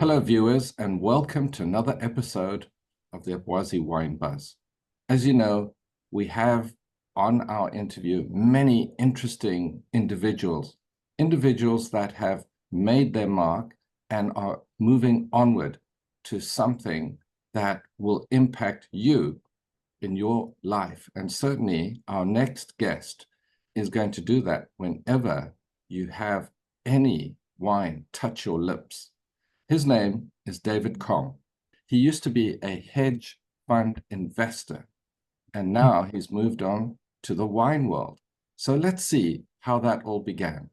Hello, viewers, and welcome to another episode of the Abwazi Wine Buzz. As you know, we have on our interview many interesting individuals that have made their mark and are moving onward to something that will impact you in your life. And certainly our next guest is going to do that whenever you have any wine touch your lips. His name is David Kong. He used to be a hedge fund investor, and now he's moved on to the wine world. So let's see how that all began.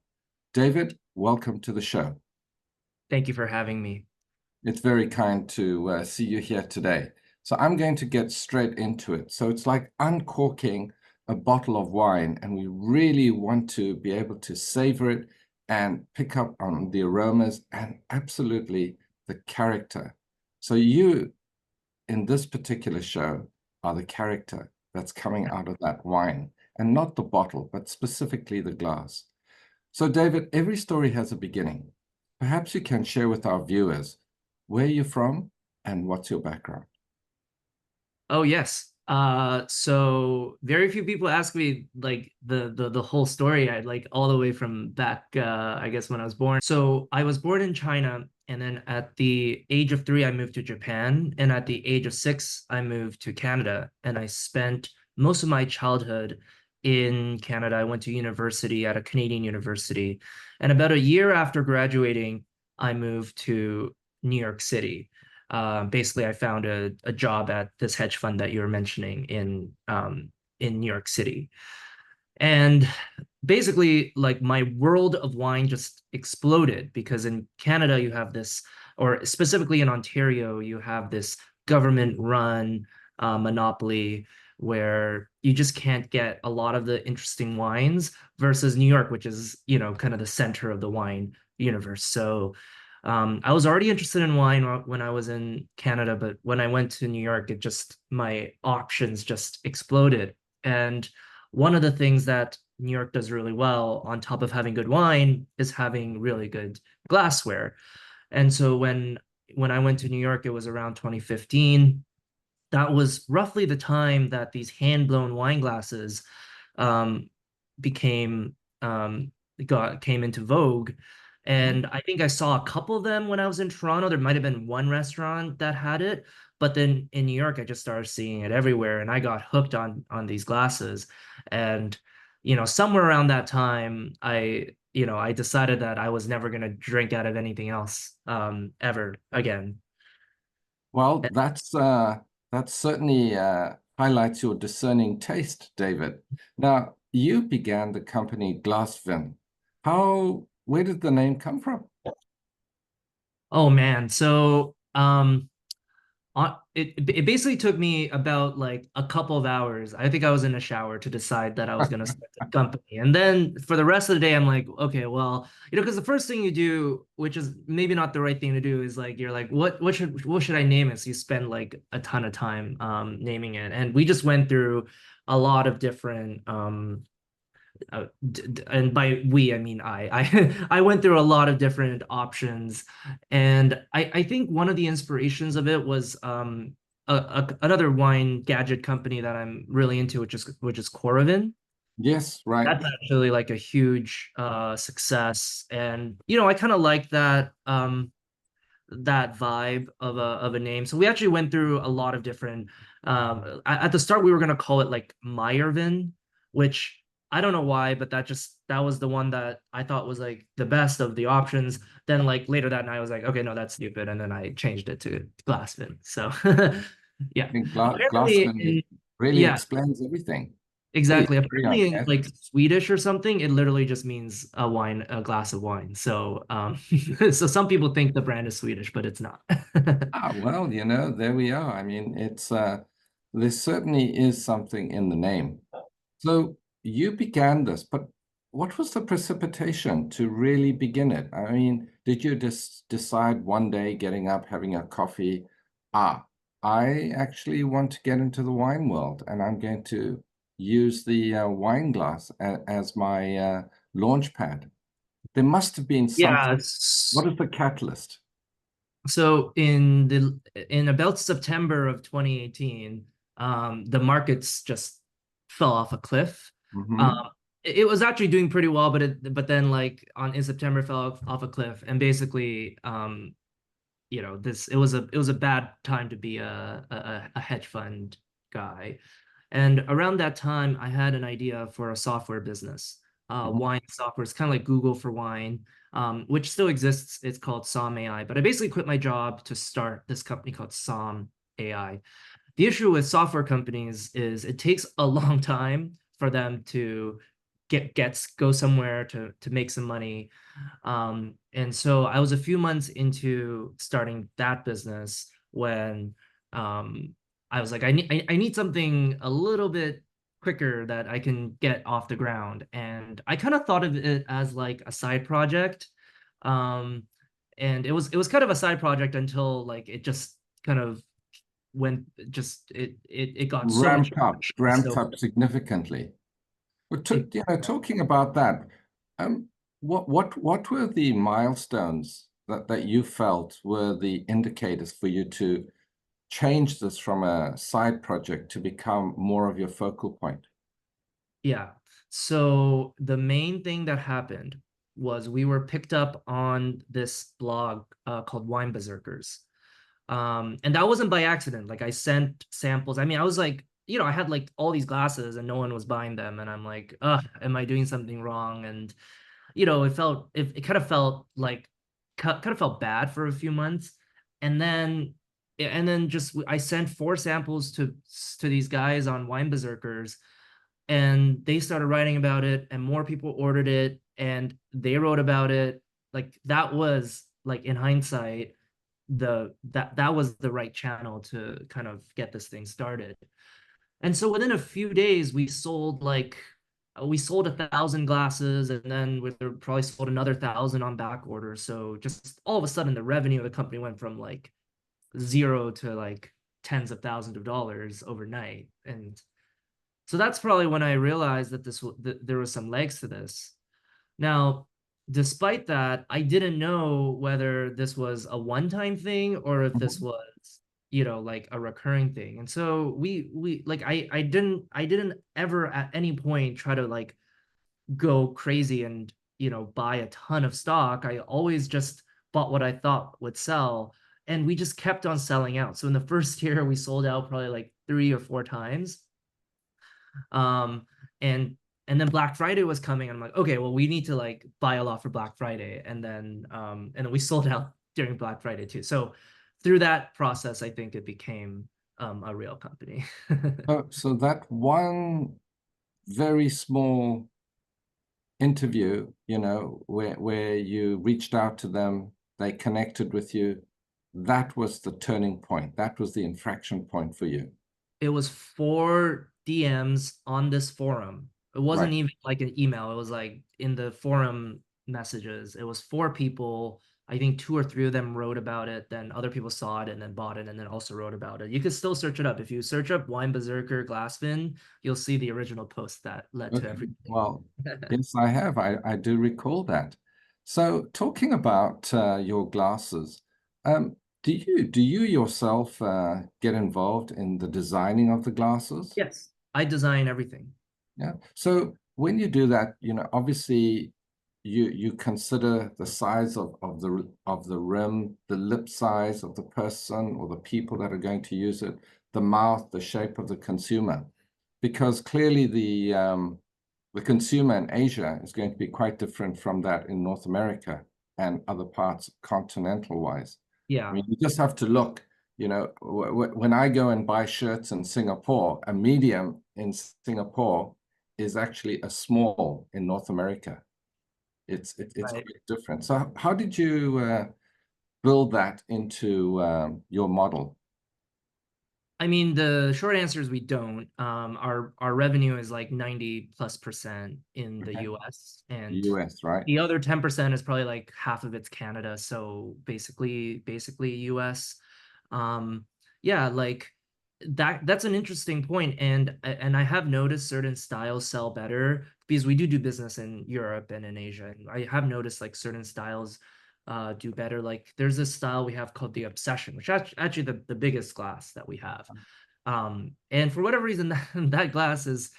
David, welcome to the show. Thank you for having me. It's very kind to see you here today. So I'm going to get straight into it. So it's like uncorking a bottle of wine, and we really want to be able to savor it and pick up on the aromas and absolutely the character. So you, in this particular show, are the character that's coming out of that wine, and not the bottle, but specifically the glass. So David, every story has a beginning. Perhaps you can share with our viewers where you're from and what's your background. Oh yes. So very few people ask me like the whole story. I like all the way from back I guess when I was born. So I was born in China, and then at the age of 3 I moved to Japan, and at the age of 6 I moved to Canada, and I spent most of my childhood in Canada. I went to university at a Canadian university, and about a year after graduating, I moved to New York City. Basically, I found a job at this hedge fund that you were mentioning in New York City. And basically, like my world of wine just exploded because in Canada, you have this, or specifically in Ontario, you have this government-run monopoly where you just can't get a lot of the interesting wines versus New York, which is, kind of the center of the wine universe. So I was already interested in wine when I was in Canada, but when I went to New York, my options just exploded. And one of the things that New York does really well, on top of having good wine, is having really good glassware. And so when I went to New York, it was around 2015. That was roughly the time that these hand-blown wine glasses um, became came into vogue. And I think I saw a couple of them when I was in Toronto. There might have been one restaurant that had it, but then in New York, I just started seeing it everywhere, and I got hooked on these glasses. And somewhere around that time, I decided that I was never going to drink out of anything else ever again. Well, that certainly highlights your discerning taste, David. Now, you began the company Glas Vin. Where did the name come from? Oh man, so it basically took me about like a couple of hours. I think I was in a shower to decide that I was gonna start the company. And then for the rest of the day, I'm like, okay, well, because the first thing you do, which is maybe not the right thing to do, is like you're like, what should I name it? So you spend like a ton of time naming it. And we just went through a lot of different and by we I mean I went through a lot of different options, and I think one of the inspirations of it was another wine gadget company that I'm really into, which is Coravin. Yes, right. That's actually like a huge success, and I kind of like that vibe of a name. So we actually went through a lot of different at the start we were going to call it like Meyervin, which I don't know why, but that was the one that I thought was like the best of the options. Then like later that night I was like, okay, no, that's stupid, and then I changed it to Glasvin. So yeah. I think Apparently Glasvin really yeah, explains everything. Please exactly. carry on. Apparently in Yes. like Swedish or something, it literally just means a glass of wine. So so some people think the brand is Swedish, but it's not. Ah, well, there we are. I mean, there certainly is something in the name. So you began this, but what was the precipitation to really begin it? I mean, did you just decide one day getting up, having a coffee, ah, I actually want to get into the wine world and I'm going to use the wine glass as my launch pad? There must have been something. Yeah, What is the catalyst? So in about September of 2018, the markets just fell off a cliff. Um, Hmm. it was actually doing pretty well, but then like on in September it fell off a cliff, and basically this it was a bad time to be a hedge fund guy. And around that time, I had an idea for a software business. Hmm. Wine software. It's kind of like Google for wine, which still exists. It's called Som AI. But I basically quit my job to start this company called Som AI. The issue with software companies is it takes a long time for them to go somewhere to make some money. And so I was a few months into starting that business when um, I was like, I need something a little bit quicker that I can get off the ground. And I kind of thought of it as like a side project. Um, and it was kind of a side project until like it just kind of went just it got so much traction. Ramped So up significantly. But it, talking about that, um, what were the milestones that you felt were the indicators for you to change this from a side project to become more of your focal point? yeah. So the main thing that happened was we were picked up on this blog called Wine Berserkers. And that wasn't by accident. Like I sent samples. I mean, I was like, I had like all these glasses and no one was buying them. And I'm like, am I doing something wrong? And it kind of felt like kind of felt bad for a few months. And then just I sent four samples to these guys on Wine Berserkers, and they started writing about it, and more people ordered it, and they wrote about it. Like that was like in hindsight, that was the right channel to kind of get this thing started. And so within a few days, we sold 1,000 glasses, and then we probably sold another 1,000 on back order. So just all of a sudden, the revenue of the company went from like zero to like tens of thousands of dollars overnight. And so that's probably when I realized that there was some legs to this. Now, despite that, I didn't know whether this was a one-time thing or if this Mhm. was, like a recurring thing. And so we like I didn't ever at any point try to like go crazy and, buy a ton of stock. I always just bought what I thought would sell, and we just kept on selling out. So in the first year, we sold out probably like 3 or 4 times. Um, and and then Black Friday was coming, and I'm like, okay, well, we need to like buy a lot for Black Friday, and then we sold out during Black Friday too. So through that process, I think it became a real company. So that one very small interview, where you reached out to them, they connected with you, that was the turning point. That was the inflection point for you. It was 4 DMs on this forum. It wasn't Right. even like an email. It was like in the forum messages. It was 4 people. I think 2 or 3 of them wrote about it. Then other people saw it and then bought it and then also wrote about it. You could still search it up. If you search up Wine Berserker Glasvin, you'll see the original post that led to Okay. everything. Well, yes, I have. I do recall that. So talking about your glasses, do you yourself get involved in the designing of the glasses? Yes, I design everything. Yeah. So when you do that, obviously you consider the size of the rim, the lip size of the person or the people that are going to use it, the mouth, the shape of the consumer, because clearly the consumer in Asia is going to be quite different from that in North America and other parts continental wise. I Yeah, mean, you just have to look, when I go and buy shirts in Singapore, a medium in Singapore is actually a small in North America. It's right. quite different. So how did you build that into your model? I mean, the short answer is we don't. Our revenue is like 90+% in the Okay. US, and US, right? the other 10% is probably like half of it's Canada. So basically US. Um, yeah, like that's an interesting point, and I have noticed certain styles sell better because we do business in Europe and in Asia, and I have noticed like certain styles do better. Like there's this style we have called the Obsession, which is actually the biggest glass that we have. And for whatever reason, that glass is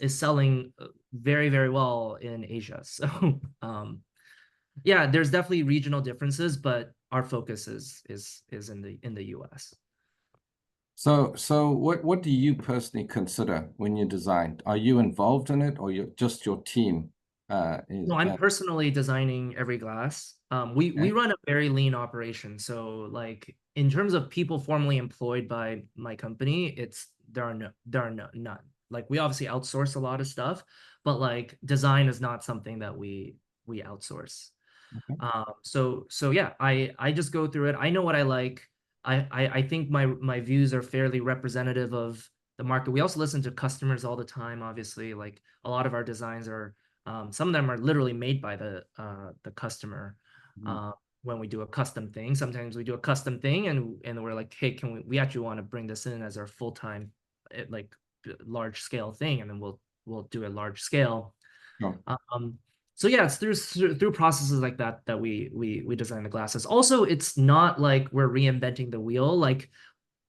selling very, very well in Asia. So yeah, there's definitely regional differences, but our focus is in the US. So what do you personally consider when you design? Are you involved in it, or just your team? Is No, I'm personally designing every glass. We okay? run a very lean operation. So like in terms of people formally employed by my company, there are none. Like we obviously outsource a lot of stuff, but like design is not something that we outsource. Okay. So yeah, I just go through it. I know what I like. I think my views are fairly representative of the market. We also listen to customers all the time, obviously. Like a lot of our designs are some of them are literally made by the customer Mhm. uh, when we do a custom thing. Sometimes we do a custom thing and we're like, hey, can we actually want to bring this in as our full-time like large scale thing, and then we'll do a large scale. Sure. Um, so yeah, it's through processes like that that we design the glasses. Also, it's not like we're reinventing the wheel. Like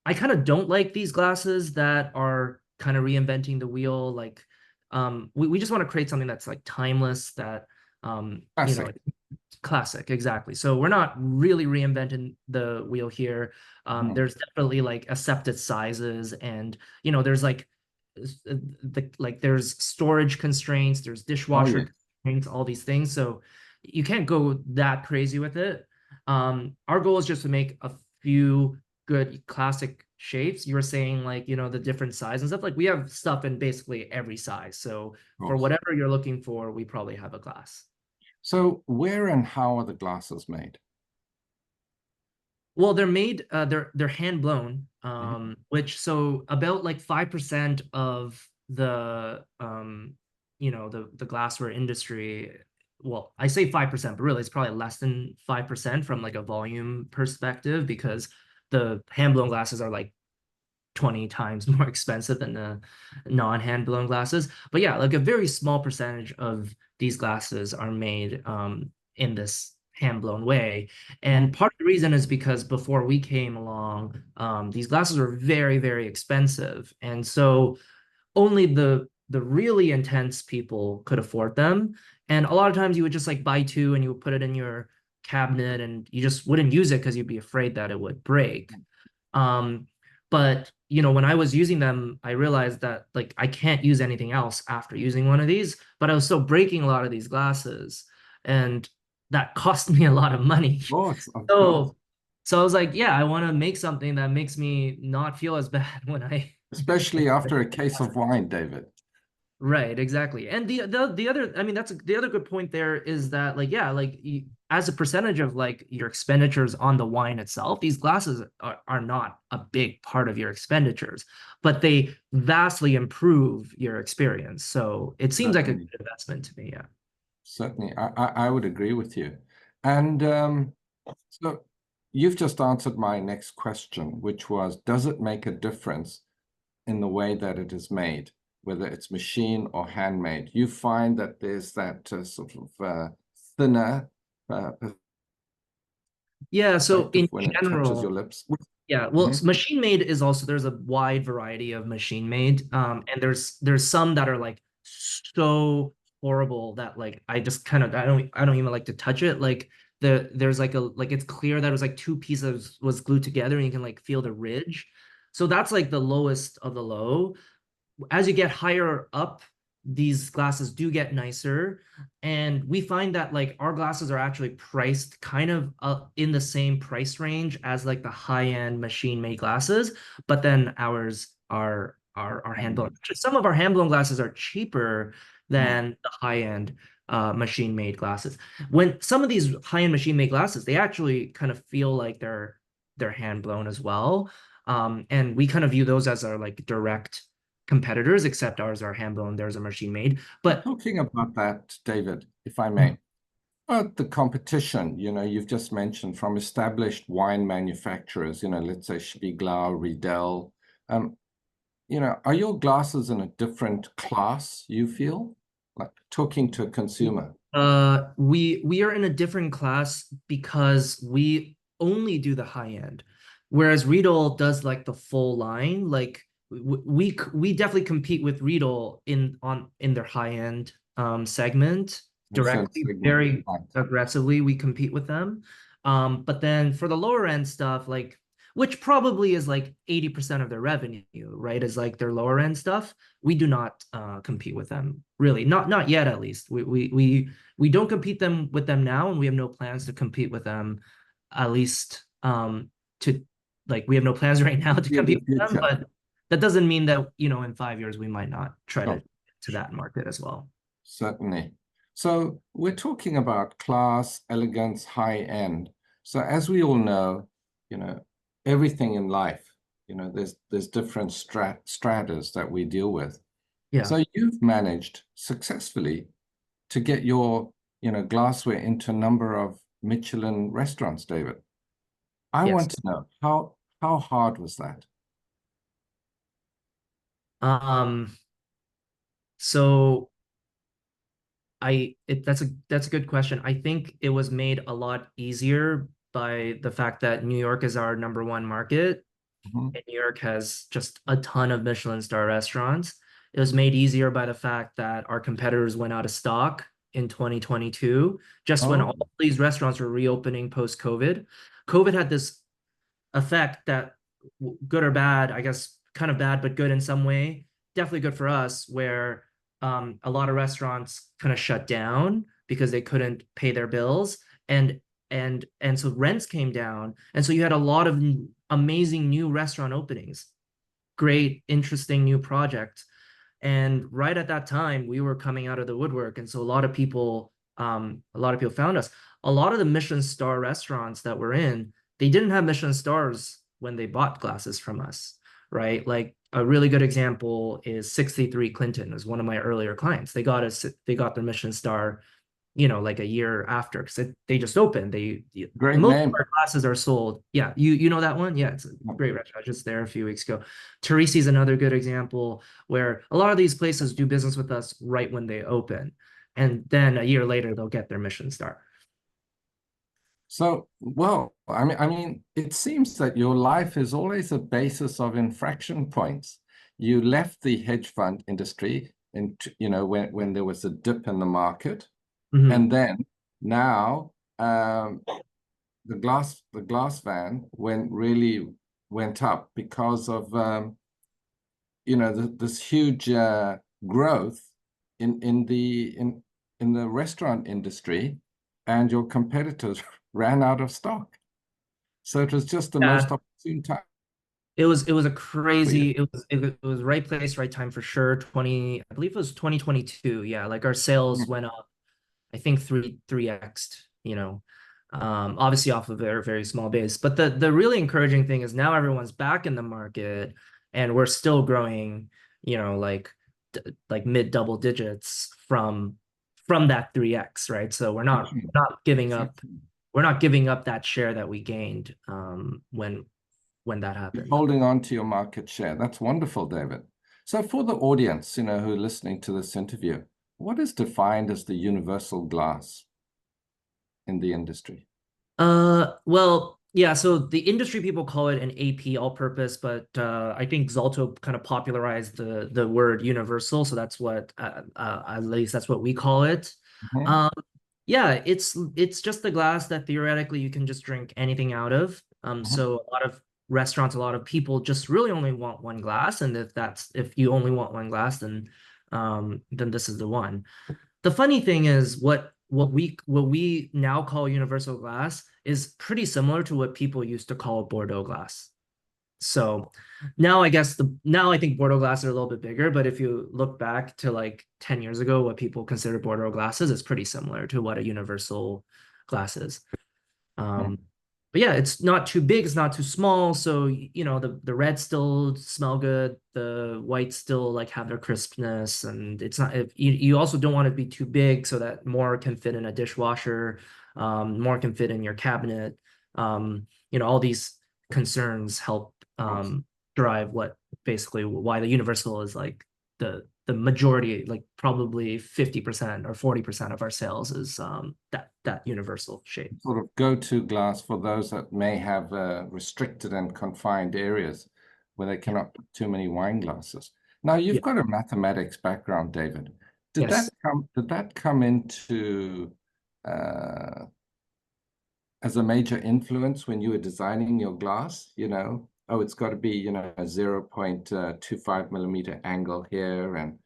I kind of don't like these glasses that are kind of reinventing the wheel. Like we just want to create something that's like timeless, that Classic. classic, exactly. So we're not really reinventing the wheel here. Mhm. There's definitely like accepted sizes, and there's like there's storage constraints, there's Oh dishwasher yes. constraints, all these things. So you can't go that crazy with it. Our goal is just to make a few good classic shapes. You were saying like, the different size and stuff. Like we have stuff in basically every size. So Of for course. whatever you're looking for, we probably have a glass. So where and how are the glasses made? Well, they're hand blown, Mhm. which so about like 5% of the glassware industry. Well, I say 5%, but really it's probably less than 5% from like a volume perspective, because the hand blown glasses are like 20 times more expensive than the non-hand blown glasses. But yeah, like a very small percentage of these glasses are made in this hand blown way. Mhm. And part of the reason is because before we came along, these glasses were very, very expensive. And so only the really intense people could afford them. And a lot of times you would just like buy two and you would put it in your cabinet and you just wouldn't use it because you'd be afraid that it would break. Um, but when I was using them, I realized that like I can't use anything else after using one of these, but I was still breaking a lot of these glasses, and that cost me a lot of money. Of course, of course. So so I was like, yeah, I want to make something that makes me not feel as bad when I Especially after a case of wine, David. Right, exactly. And the other, I mean, that's the other good point there is that like, yeah, like as a percentage of like your expenditures on the wine itself, these glasses are not a big part of your expenditures, but they vastly improve your experience. So it seems like a Certainly. good investment to me. Yeah. Certainly. I would agree with you. And so you've just answered my next question, which was, does it make a difference in the way that it is made, whether it's machine or handmade? You find that there's that sort of thinner uh, Yeah. So perspective in when it touches your general, lips. yeah, well, Mhm. machine made is also, there's a wide variety of machine made, and there's some that are like so horrible that like I just kind of I don't even like to touch it. Like there's like it's clear that it was like two pieces was glued together and you can like feel the ridge. So that's like the lowest of the low. As you get higher up, these glasses do get nicer. And we find that like our glasses are actually priced kind of in the same price range as like the high-end machine-made glasses, but then ours are hand-blown. Handmade. Some of our hand-blown glasses are cheaper Mhm. than the high-end machine-made glasses. When some of these high-end machine-made glasses, they actually kind of feel like they're hand-blown as well. And we kind of view those as our like direct competitors, except ours are hand blown, theirs are machine made. But Talking about that, David, if I Mhm. may, the competition, you've just mentioned from established wine manufacturers, let's say Spiegel, Riedel. Are your glasses in a different class, you feel? like talking to a consumer? We are in a different class because we only do the high end, whereas Riedel does like the full line. Like we definitely compete with Riedel in their high end segment In certain directly, segment, very right? aggressively. We compete with them. But then for the lower end stuff, like which probably is like 80% of their revenue, right? Is like their lower end stuff. We do not compete with them really, not yet at least. We don't compete them with them now, and we have no plans to compete with them, at least to like we have no plans right now to In the compete with them, future, but that doesn't mean that, in 5 years we might not try sure, to that market as well. certainly. So we're talking about class, elegance, high end. So as we all know, you know, everything in life, there's different stratas that we deal with. Yeah. So you've managed successfully to get your, glassware into a number of Michelin restaurants, David. I Yes. want to know how hard was that? Um, so that's a good question. I think it was made a lot easier by the fact that New York is our number one market. Mhm. And New York has just a ton of Michelin star restaurants. It was made easier by the fact that our competitors went out of stock in 2022, just when Oh, all these restaurants were reopening post-COVID. COVID had this effect that, good or bad, I guess kind of bad, but good in some way, definitely good for us, where a lot of restaurants kind of shut down because they couldn't pay their bills. And so rents came down. And so you had a lot of amazing new restaurant openings, great, interesting new projects. And right at that time, we were coming out of the woodwork. And so a lot of people found us. A lot of the Michelin star restaurants that we're in, they didn't have Michelin stars when they bought glasses from us, right? Like a really good example is 63 Clinton is one of my earlier clients. They got their Michelin star, like a year after, because they just opened. great Most of name. our classes are sold. Yeah, you know that one? Yeah, it's a great restaurant. Just there a few weeks ago. Teresi's another good example where a lot of these places do business with us right when they open, and then a year later they'll get their Michelin star. So, well, I mean, it seems that your life is always a basis of infraction points. You left the hedge fund industry when there was a dip in the market, Mhm. and then now the glass van went up because of this huge growth in the restaurant industry, and your competitors ran out of stock. So it was just the most Yeah, opportune time it was a for you. crazy, it was right place, right time for sure. I believe it was 2022. Yeah, like our sales went up, I think 3x, obviously off of a very, very small base. But the really encouraging thing is now everyone's back in the market and we're still growing, like mid double digits from that 3x, right? So Excellent. Excellent. we're not giving up that share that we gained when that You're happened. holding on to your market share. That's wonderful, David. So for the audience, who are listening to this interview, what is defined as the universal glass in the industry? Well, yeah, so the industry people call it an AP, all purpose, but I think Zalto kind of popularized the word universal, so that's what at least that's what we call it. Mhm, Um, yeah, it's just the glass that theoretically you can just drink anything out of. mhm. So a lot of restaurants, a lot of people just really only want one glass, and if you only want one glass, then this is the one. The funny thing is what we now call universal glass is pretty similar to what people used to call Bordeaux glass. So now I think Bordeaux glasses are a little bit bigger, but if you look back to like 10 years ago, what people considered Bordeaux glasses is pretty similar to what a universal glass is. Um, but yeah, it's not too big, it's not too small. So, the reds still smell good, the whites still like have their crispness, and it's not if you also don't want it to be too big so that more can fit in a dishwasher, more can fit in your cabinet. All these concerns help Awesome. drive what basically why the universal is like the the majority, like probably 50% or 40% of our sales is that universal shape. Sort of go-to glass for those that may have restricted and confined areas where they cannot put too many wine glasses. Now, you've Yeah. got a mathematics background, David. Yes. Did that come into uh, as a major influence when you were designing your glass? Oh, it's got to be, a 0.25 millimeter angle here. And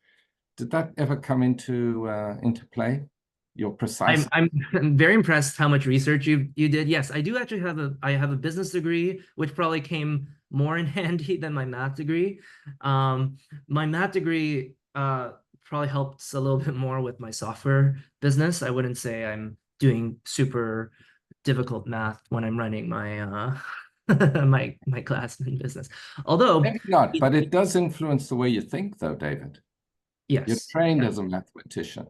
did that ever come into play? Your precise. I'm very impressed how much research you did. Yes, I do actually have a business degree, which probably came more in handy than my math degree. My math degree probably helped a little bit more with my software business. I wouldn't say I'm doing super difficult math when I'm running my my Glasvin business. Although, Maybe not, but it does influence the way you think, though, David. You're yes. trained as a mathematician.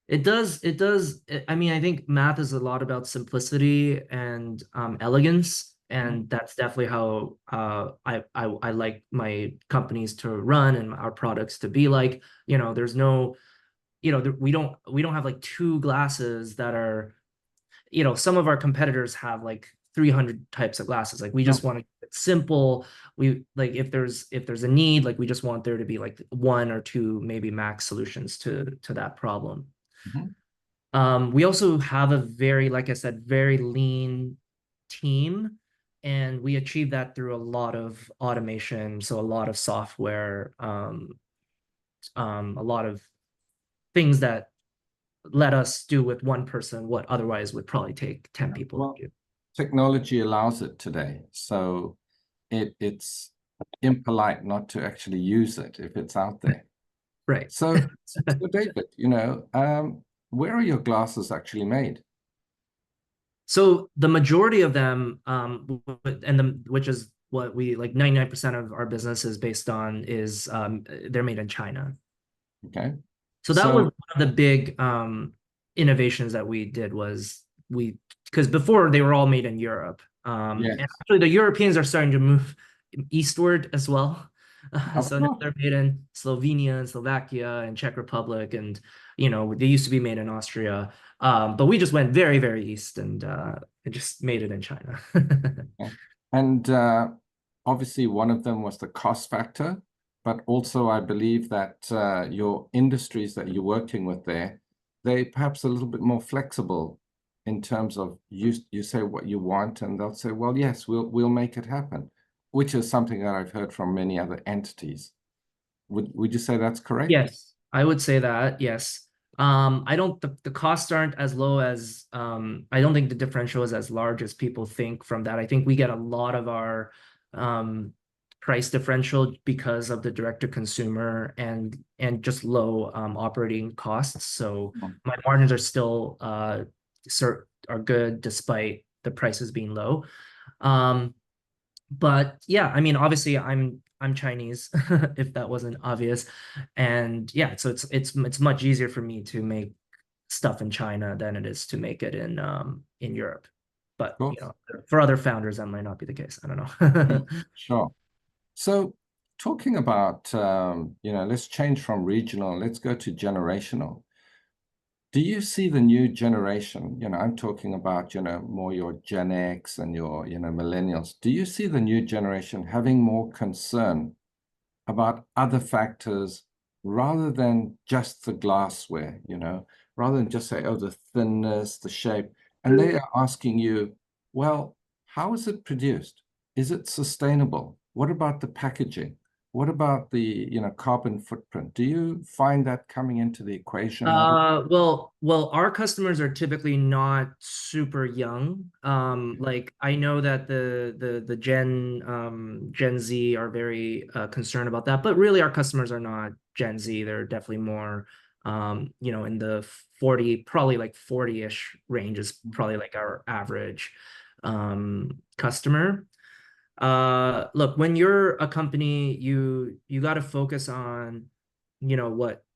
It does. It does. I mean, I think math is a lot about simplicity and elegance, Mhm. and that's definitely how I like my companies to run and our products to be like. There's no, we don't have like two glasses that are, some of our competitors have like 300 types of glasses. Like we just No. want to keep it simple. We like if there's a need, like we just want there to be like one or two maybe max solutions to that problem. Mhm. We also have a very, like I said, very lean team, and we achieve that through a lot of automation, so a lot of software, a lot of things that let us do with one person what otherwise would probably take 10 Yeah. people to Well, do. technology allows it today, so it's impolite not to actually use it if it's out there. Right. So David, where are your glasses actually made? So the majority of them, which is what we like 99% of our business is based on is they're made in China. Okay. So that was So one of the big innovations that we did was because before they were all made in Europe. And yes, actually the Europeans are starting to move eastward as well. of So now course. they're made in Slovenia and Slovakia and Czech Republic, and they used to be made in Austria. But we just went very, very east and just made it in China. Okay. And obviously, one of them was the cost factor, but also I believe that your industries that you're working with there, they perhaps a little bit more flexible in terms of you say what you want, and they'll say, well, yes, we'll make it happen, which is something that I've heard from many other entities. Would you say that's correct? Yes, I would say that, yes. I don't the costs aren't as low as I don't think the differential is as large as people think from that. I think we get a lot of our um price differential because of the direct to consumer and just low operating costs. So Mm. my margins are still are good despite the prices being low. Um but yeah, I mean, obviously, I'm Chinese, if that wasn't obvious, and yeah, so it's much easier for me to make stuff in China than it is to make it in Europe. Of But course. for other founders, that might not be the case. I don't Mm. know. Sure. So talking about, let's change from regional, let's go to generational. Do you see the new generation? I'm talking about, more your Gen X and your, millennials. Do you see the new generation having more concern about other factors rather than just the glassware, rather than just say, oh, the thinness, the shape. And they are asking you, well, how is it produced? Is it sustainable? What about the packaging? What about the, carbon footprint? Do you find that coming into the equation at all? Well, our customers are typically not super young. Like I know that the Gen Z are very concerned about that, but really our customers are not Gen Z. They're definitely more in the 40, probably like 40-ish range is probably like our average customer. Look, when you're a company, you got to focus on,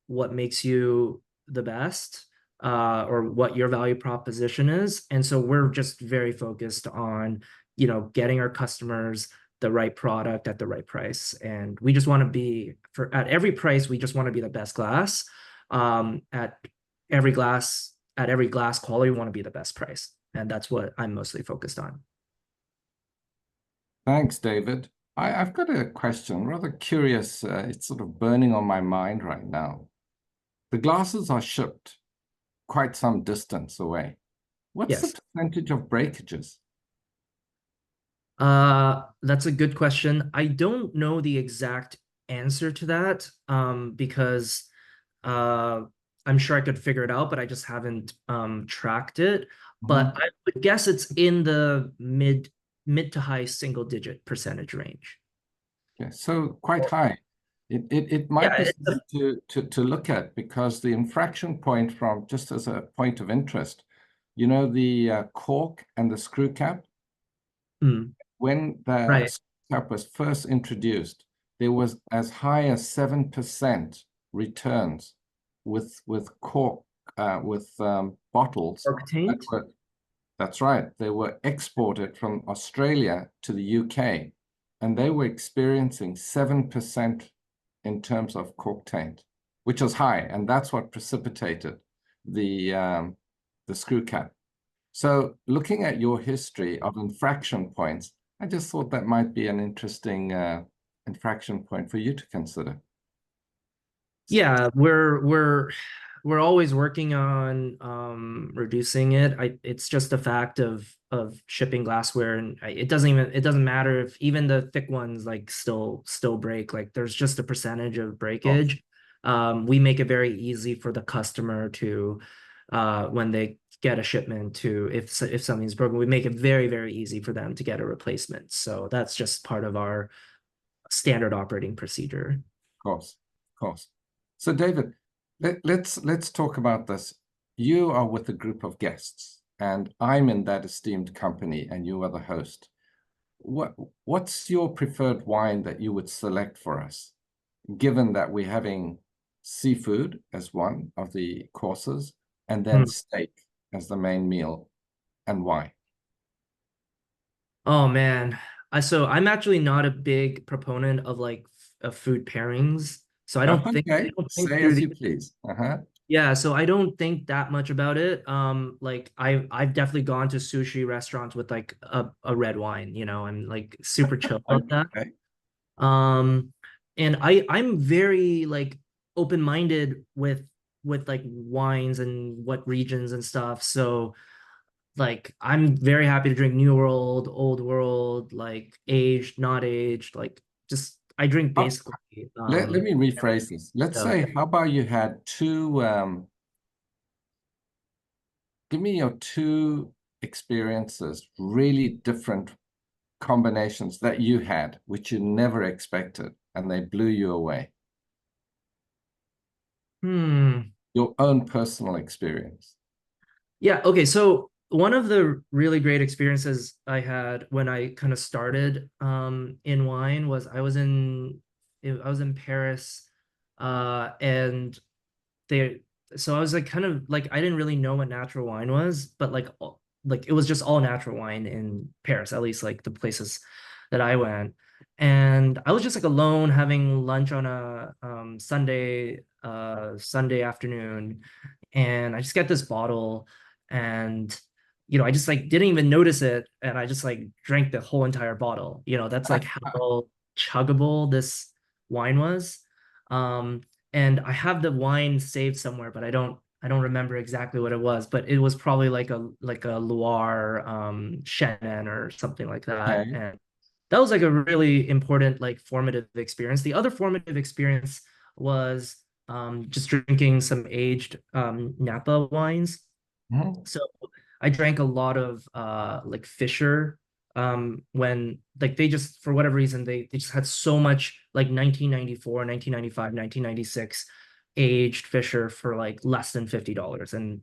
what makes you the best, or what your value proposition is. And so we're just very focused on, getting our customers the right product at the right price. And we just want to be for at every price, we just want to be the best glass. At every glass quality, we want to be the best price. And that's what I'm mostly focused on. Thanks, David. I've got a question, rather curious. It's sort of burning on my mind right now. The glasses are shipped quite some distance away. What's the Yes. percentage of breakages? That's a good question. I don't know the exact answer to that, because uh, I'm sure I could figure it out, but I just haven't tracked it. But Mhm. I would guess it's in the mid to high single digit percentage range. Okay, so quite high. It Yeah, might be it's a, something to look at because the infraction point from, just as a point of interest, you know, the cork and the screw cap, mm, when the right. screw cap was first introduced, there was as high as 7% returns with cork with bottles Cork that taint. were, that's right, they were exported from Australia to the UK, and they were experiencing 7% in terms of cork taint, which was high, and that's what precipitated the screw cap. So looking at your history of infraction points, I just thought that might be an interesting infraction point for you to consider. Yeah, we're always working on reducing it. It's just a fact of shipping glassware, and it doesn't matter if even the thick ones like still break. Like there's just a percentage of Of course, breakage. We make it very easy for the customer to when they get a shipment to if something's broken, we make it very easy for them to get a replacement. So that's just part of our standard operating procedure. of course, of course. So David, let's talk about this. You are with a group of guests, and I'm in that esteemed company, and you are the host. What what's your preferred wine that you would select for us, given that we're having seafood as one of the courses, and then steak as the main meal, and why? Oh man. So I'm actually not a big proponent of of food pairings. So I Okay, don't think say through as the you please. Uh-huh. yeah, so I don't think that much about it. Like I've definitely gone to sushi restaurants with like a red wine, you know, and like super chill about that. Okay. Um, and I'm very like open-minded with like wines and what regions and stuff. So like I'm very happy to drink New World, Old World, like aged, not aged, like just I drink Oh, basically let me rephrase everything. this. Let's So say, how about you had two, give me your two experiences, really different combinations that you had, which you never expected, and they blew you away. hmm. Your own personal experience. Yeah, okay. So one of the really great experiences I had when I kind of started in wine was I was in Paris and they so I was like kind of like I didn't really know what natural wine was, but like it was just all natural wine in Paris, at least like the places that I went. And I was just like alone having lunch on a Sunday afternoon, and I just get this bottle, and you know I just like didn't even notice it, and I just like drank the whole entire bottle. You know, that's like how chuggable this wine was. Um, and I have the wine saved somewhere, but I don't remember exactly what it was, but it was probably like a Loire Chenin or something like that. Okay. And that was like a really important like formative experience. The other formative experience was just drinking some aged Napa wines. Mhm. So I drank a lot of like Fisher when like they just for whatever reason they just had so much like 1994, 1995, 1996 aged Fisher for like less than $50. And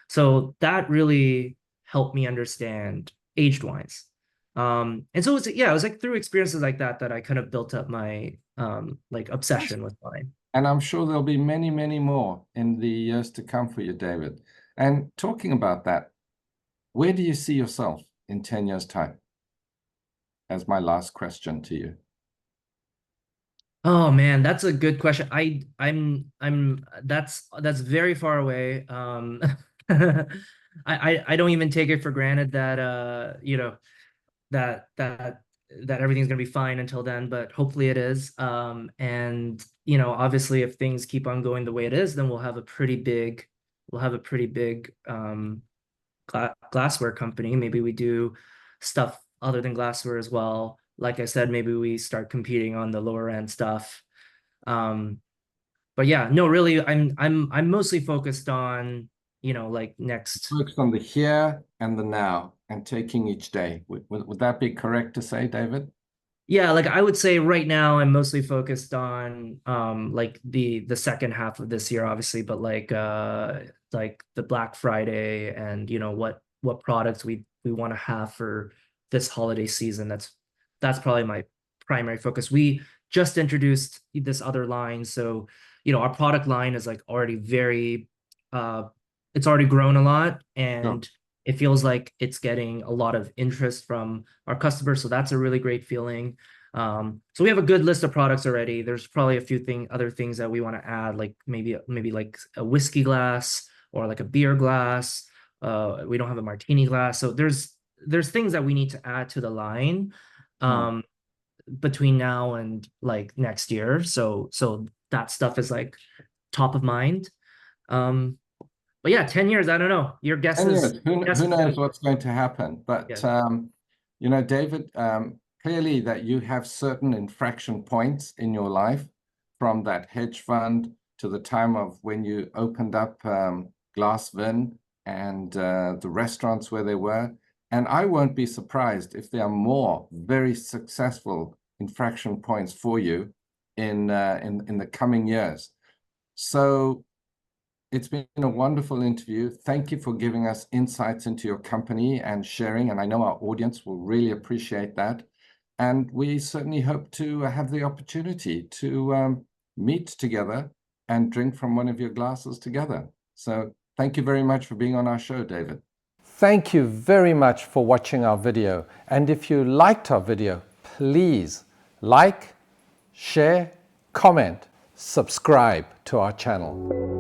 so that really helped me understand aged wines. And so it was like through experiences like that that I kind of built up my like Yes. obsession with wine. And I'm sure there'll be many, many more in the years to come for you, David. And talking about that, where do you see yourself in 10 years' time? As my last question to you. Oh man, that's a good question. I'm that's very far away. I don't even take it for granted that that that that everything's gonna be fine until then, but hopefully it is. And obviously if things keep on going the way it is, then we'll have a pretty big glassware company. Maybe we do stuff other than glassware as well. Like I said, maybe we start competing on the lower end stuff. But yeah, no, really, I'm mostly focused on, like next. Focus on the here and the now and taking each day. Would that be correct to say, David? Yeah, like I would say right now I'm mostly focused on like the second half of this year, obviously, but like the Black Friday and what products we want to have for this holiday season. That's probably my primary focus. We just introduced this other line, so our product line is like already very uh it's already grown a lot, Sure. and it feels like it's getting a lot of interest from our customers. So that's a really great feeling. So we have a good list of products already. There's probably a few other things that we want to add, like maybe like a whiskey glass or like a beer glass. We don't have a martini glass. So there's things that we need to add to the line Hmm. um between now and like next year. So that stuff is like top of mind. Um, but yeah, 10 years, I don't know. Your guess 10 is years, who is knows good. what's going to happen? Yeah. But, David, clearly that you have certain infraction points in your life from that hedge fund to the time of when you opened up Glas Vin and the restaurants where they were. And I won't be surprised if there are more very successful infraction points for you in the coming years. So it's been a wonderful interview. Thank you for giving us insights into your company and sharing, and I know our audience will really appreciate that. And we certainly hope to have the opportunity to meet together and drink from one of your glasses together. So thank you very much for being on our show, David. Thank you very much for watching our video. And if you liked our video, please like, share, comment, subscribe to our channel.